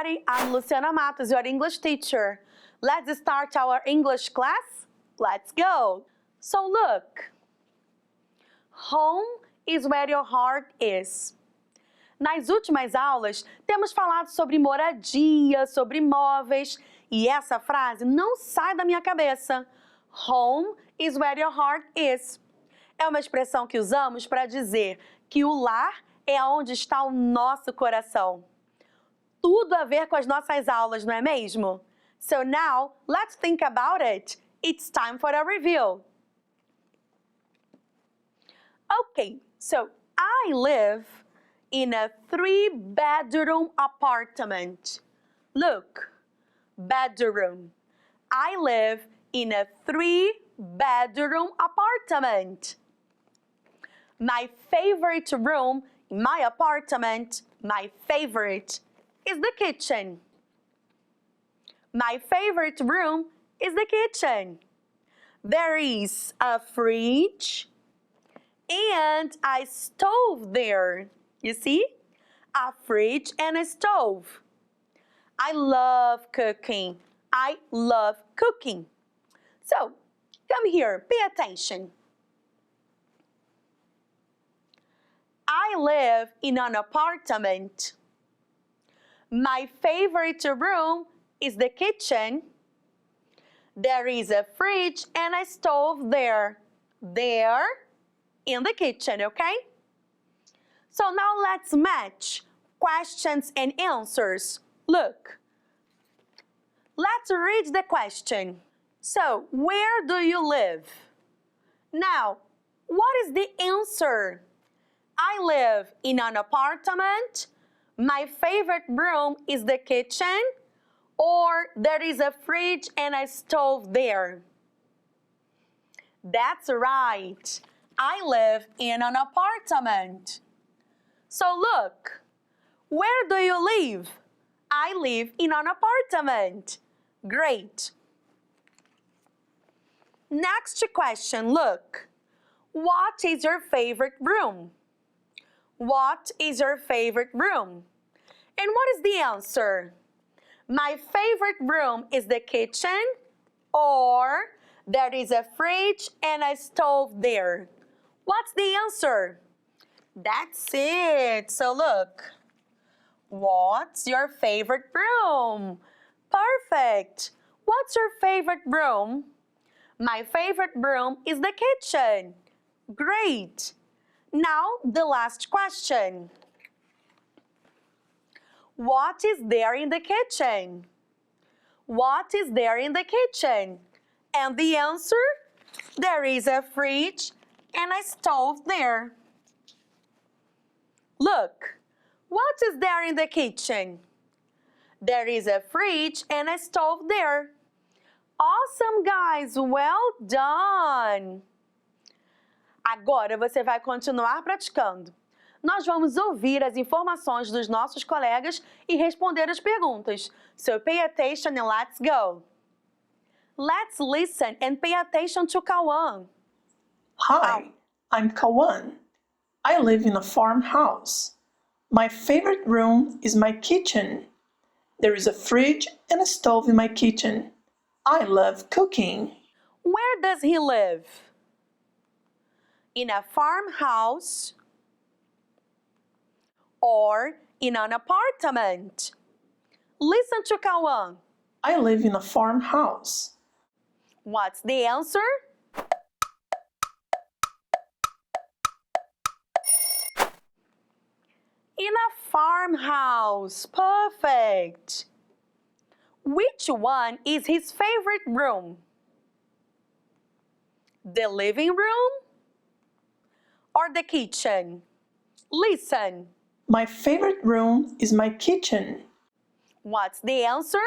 everybody, I'm Luciana Matos, your English teacher. Let's start our English class? Let's go! So look, home is where your heart is. Nas últimas aulas, temos falado sobre moradia, sobre móveis, e essa frase não sai da minha cabeça. Home is where your heart is. É uma expressão que usamos para dizer que o lar é onde está o nosso coração. Tudo a ver com as nossas aulas, não é mesmo? So now, let's think about it. It's time for a review. Okay, so I live in a 3-bedroom apartment. Look, bedroom. I live in a 3-bedroom apartment. My favorite room in my apartment, my favorite, is the kitchen. My favorite room is the kitchen. There is a fridge and a stove there. You see? A fridge and a stove. I love cooking. I love cooking. So, come here, pay attention. I live in an apartment. My favorite room is the kitchen. There is a fridge and a stove there. There in the kitchen, okay? So now let's match questions and answers. Look, let's read the question. So, where do you live? Now, what is the answer? I live in an apartment. My favorite room is the kitchen, or there is a fridge and a stove there. That's right. I live in an apartment. So look, where do you live? I live in an apartment. Great. Next question, look. What is your favorite room? What is your favorite room? And what is the answer? My favorite room is the kitchen, or there is a fridge and a stove there. What's the answer? That's it. So look, what's your favorite room? Perfect. What's your favorite room? My favorite room is the kitchen. Great. Now, the last question. What is there in the kitchen? What is there in the kitchen? And the answer? There is a fridge and a stove there. Look, what is there in the kitchen? There is a fridge and a stove there. Awesome, guys! Well done! Agora você vai continuar praticando. Nós vamos ouvir as informações dos nossos colegas e responder as perguntas. So pay attention and let's go. Let's listen and pay attention to Kawan. Hi, I'm Kawan. I live in a farmhouse. My favorite room is my kitchen. There is a fridge and a stove in my kitchen. I love cooking. Where does he live? In a farmhouse or in an apartment? Listen to Kawan. I live in a farmhouse. What's the answer? In a farmhouse. Perfect. Which one is his favorite room? The living room or the kitchen? Listen. My favorite room is my kitchen. What's the answer?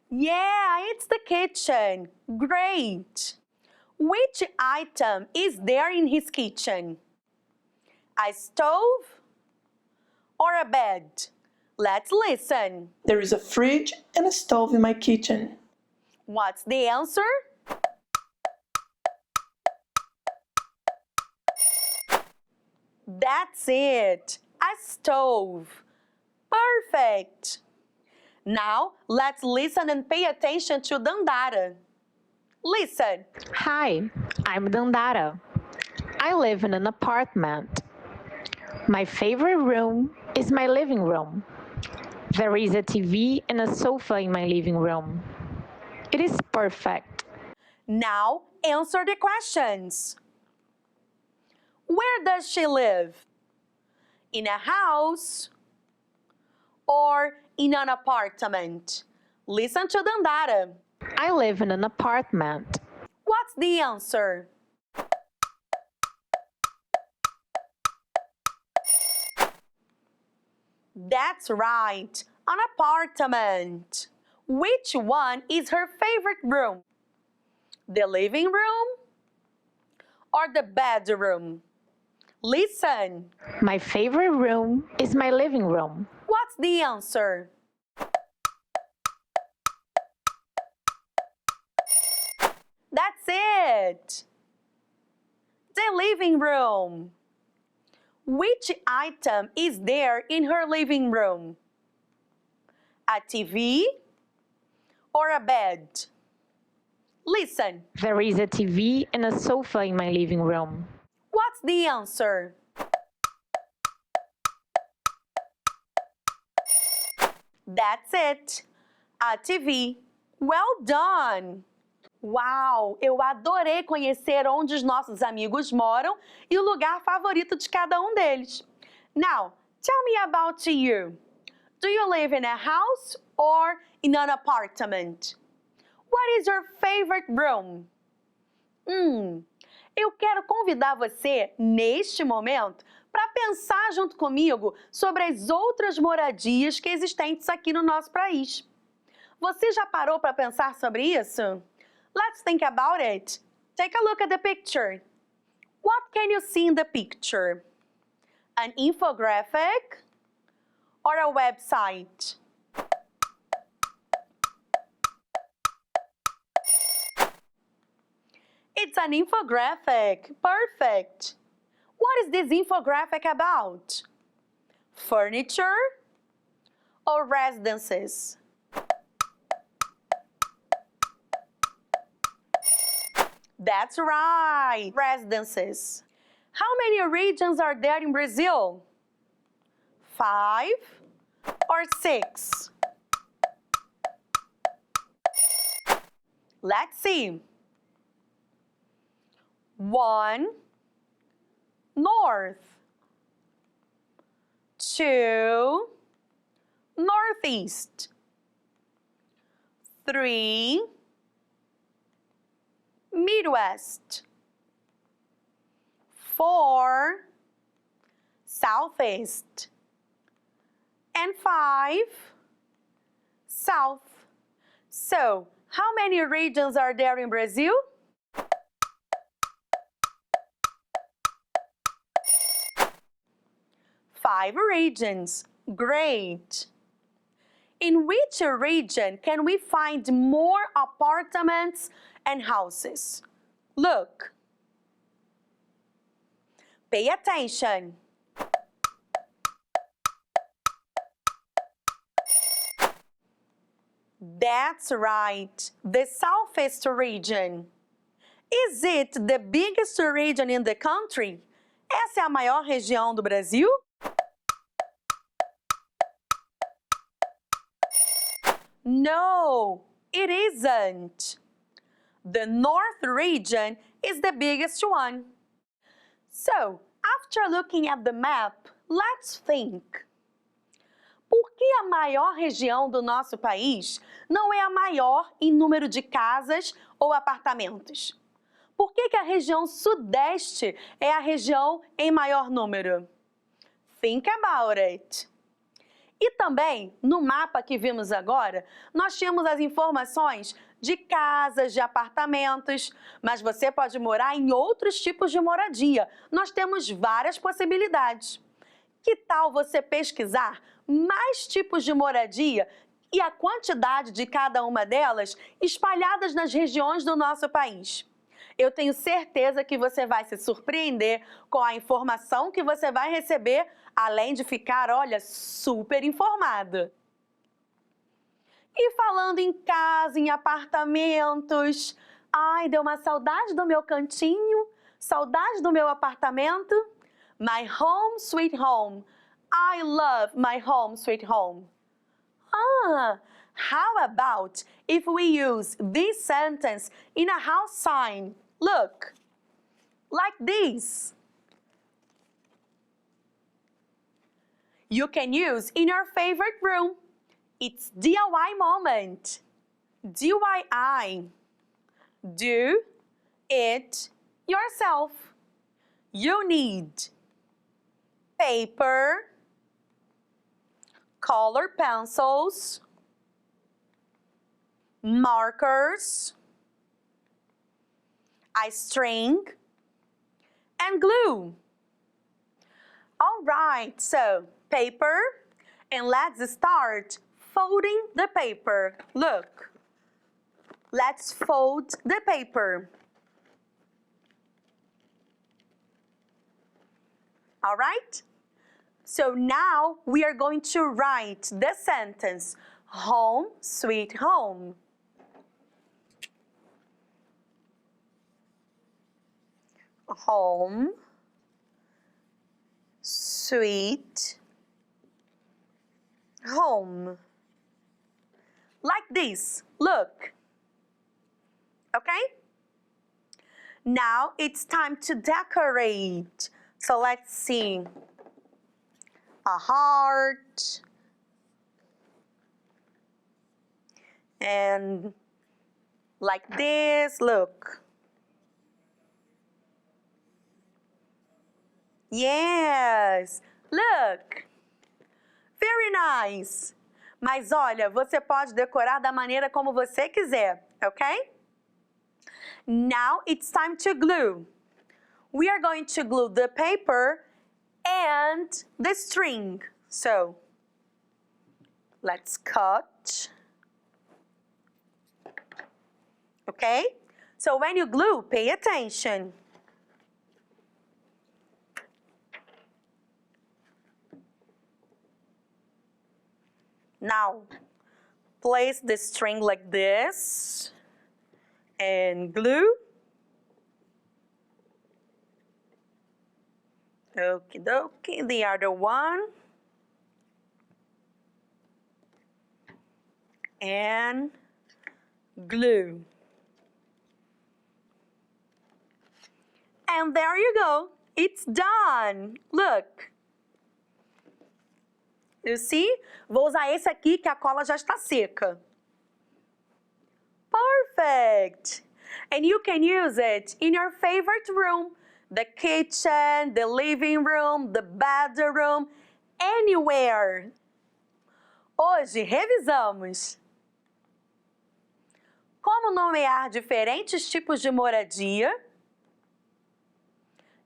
Yeah, it's the kitchen. Great. Which item is there in his kitchen? A stove or a bed? Let's listen. There is a fridge and a stove in my kitchen. What's the answer? That's it. A stove. Perfect. Now, let's listen and pay attention to Dandara. Listen. Hi, I'm Dandara. I live in an apartment. My favorite room is my living room. There is a TV and a sofa in my living room. It is perfect. Now, answer the questions. Where does she live? In a house or in an apartment? Listen to Dandara. I live in an apartment. What's the answer? That's right, an apartment. Which one is her favorite room? The living room or the bedroom? Listen. My favorite room is my living room. What's the answer? That's it. The living room. Which item is there in her living room? A TV or a bed? Listen. There is a TV and a sofa in my living room. What's the answer? That's it. A TV. Well done! Uau! Eu adorei conhecer onde os nossos amigos moram e o lugar favorito de cada um deles. Now, tell me about you. Do you live in a house or in an apartment? What is your favorite room? Eu quero convidar você, neste momento, para pensar junto comigo sobre as outras moradias que existentes aqui no nosso país. Você já parou para pensar sobre isso? Let's think about it. Take a look at the picture. What can you see in the picture? An infographic or a website? It's an infographic. Perfect. What is this infographic about? Furniture or residences? That's right, residences. How many regions are there in Brazil? 5 or 6? Let's see. 1, north. 2, northeast. 3, Midwest. 4, Southeast. And 5, South. So, how many regions are there in Brazil? 5 regions. Great! In which region can we find more apartments and houses? Look. Pay attention. That's right, the Southeast region. Is it the biggest region in the country? Essa é a maior região do Brasil? No, it isn't. The North region is the biggest one. So, after looking at the map, let's think. Por que a maior região do nosso país não é a maior em número de casas ou apartamentos? Por que a região Sudeste é a região em maior número? Think about it. E também, no mapa que vimos agora, nós tínhamos as informações de casas, de apartamentos, mas você pode morar em outros tipos de moradia. Nós temos várias possibilidades. Que tal você pesquisar mais tipos de moradia e a quantidade de cada uma delas espalhadas nas regiões do nosso país? Eu tenho certeza que você vai se surpreender com a informação que você vai receber, além de ficar, olha, super informado. E falando em casa, em apartamentos, ai, deu uma saudade do meu cantinho, saudade do meu apartamento. My home sweet home. I love my home sweet home. Ah, how about if we use this sentence in a house sign? Look, like this. You can use in your favorite room. It's DIY moment. DIY. Do it yourself. You need paper, color pencils, markers, a string, and glue. All right, so paper, and let's start folding the paper. Look, let's fold the paper. All right? So now we are going to write the sentence, home sweet home. Home sweet home. Like this, look. Okay? Now it's time to decorate. So let's see. A heart. And like this, look. Yes, look. Very nice. Mas olha, você pode decorar da maneira como você quiser, okay? Now it's time to glue. We are going to glue the paper and the string. So, let's cut. Okay? So when you glue, pay attention. Now, place the string like this and glue. Okie dokie, the other one. And glue. And there you go. It's done. Look. You see? Vou usar esse aqui que a cola já está seca. Perfect. And you can use it in your favorite room. The kitchen, the living room, the bedroom, anywhere. Hoje, revisamos. Como nomear diferentes tipos de moradia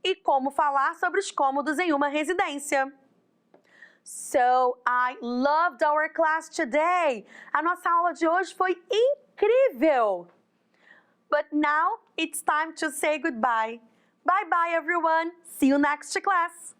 e como falar sobre os cômodos em uma residência. So, I loved our class today. A nossa aula de hoje foi incrível. But now, it's time to say goodbye. Bye-bye, everyone. See you next class.